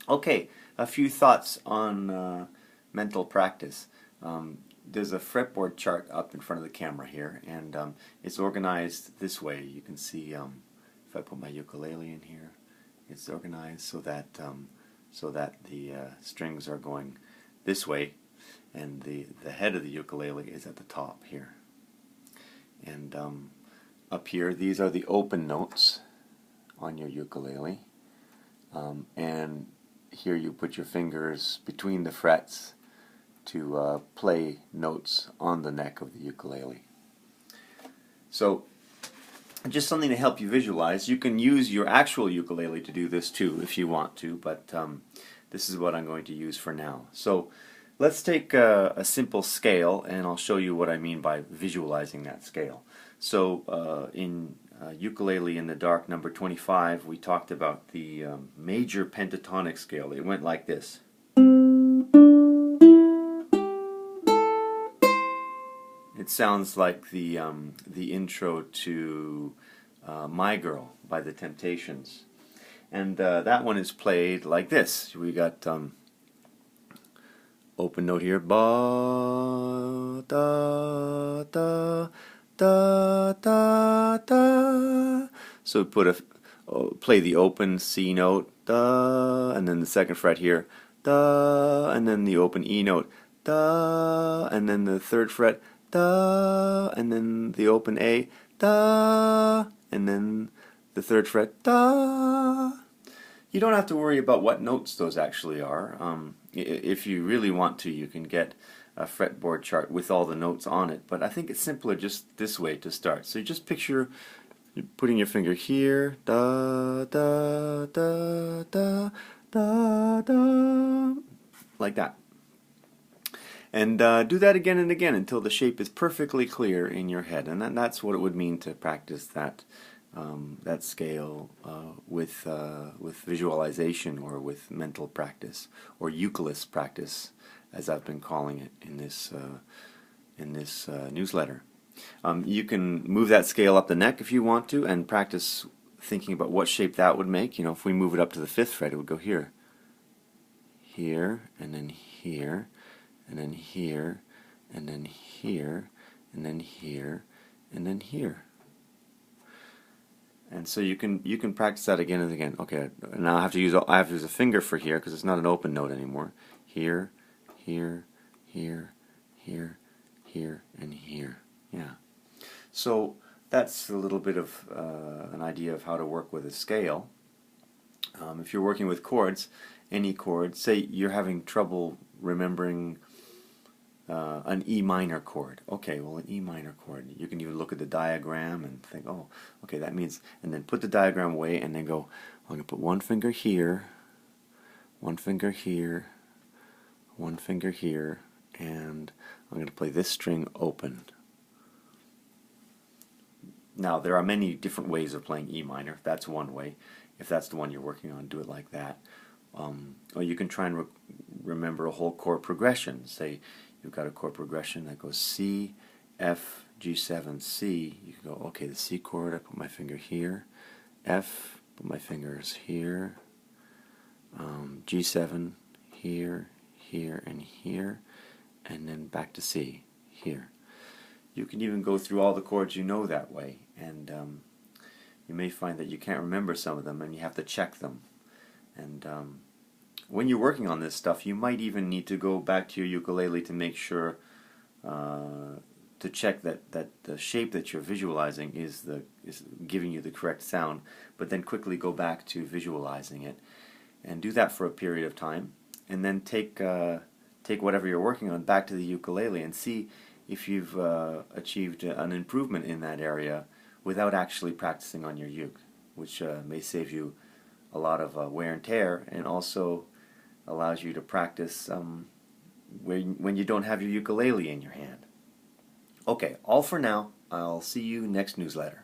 Okay, a few thoughts on mental practice. There's a fretboard chart up in front of the camera here, and it's organized this way. You can see if I put my ukulele in here, it's organized so that the strings are going this way, and the head of the ukulele is at the top here. And up here, these are the open notes on your ukulele, and here you put your fingers between the frets to play notes on the neck of the ukulele. So just something to help you visualize. You can use your actual ukulele to do this too if you want to, but this is what I'm going to use for now. So let's take a simple scale, and I'll show you what I mean by visualizing that scale. So in Ukulele in the Dark number 25, we talked about the major pentatonic scale. It went like this. It sounds like the intro to My Girl by The Temptations. And that one is played like this. We got open note here, ba da da da da da. So play the open C note, da, and then the second fret here, da, and then the open E note, da, and then the third fret, da, and then the open A, da, and then the third fret, da. You don't have to worry about what notes those actually are. If you really want to, you can get a fretboard chart with all the notes on it, but I think it's simpler just this way to start. So you just picture putting your finger here, da da da da da da, like that. And do that again and again until the shape is perfectly clear in your head, and that's what it would mean to practice that scale with visualization, or with mental practice, or Euclid's practice, as I've been calling it in this newsletter. You can move that scale up the neck if you want to, and practice thinking about what shape that would make. You know, if we move it up to the 5th fret, it would go here, here, and then here, and then here, and then here, and then here, and then here. And so you can practice that again and again. Okay, now I have to use a finger for here because it's not an open note anymore. Here, here, here, here, here, and here. Yeah. So that's a little bit of an idea of how to work with a scale. If you're working with chords, any chord, say you're having trouble remembering an E minor chord. Okay, well, an E minor chord. You can even look at the diagram and think, oh, okay, that means, and then put the diagram away and then go, I'm going to put one finger here, one finger here, one finger here, and I'm going to play this string open. Now, there are many different ways of playing E minor. That's one way. If that's the one you're working on, do it like that. Or you can try and remember a whole chord progression. Say you've got a chord progression that goes C, F, G7, C. You can go, okay, the C chord, I put my finger here. F, put my fingers here. G7, here, here, and here. And then back to C, here. You can even go through all the chords you know that way, and you may find that you can't remember some of them and you have to check them. And when you're working on this stuff, you might even need to go back to your ukulele to make sure, to check that the shape that you're visualizing is giving you the correct sound, but then quickly go back to visualizing it, and do that for a period of time, and then take whatever you're working on back to the ukulele and see if you've achieved an improvement in that area without actually practicing on your uke, which may save you a lot of wear and tear, and also allows you to practice when you don't have your ukulele in your hand. Okay, all for now. I'll see you next newsletter.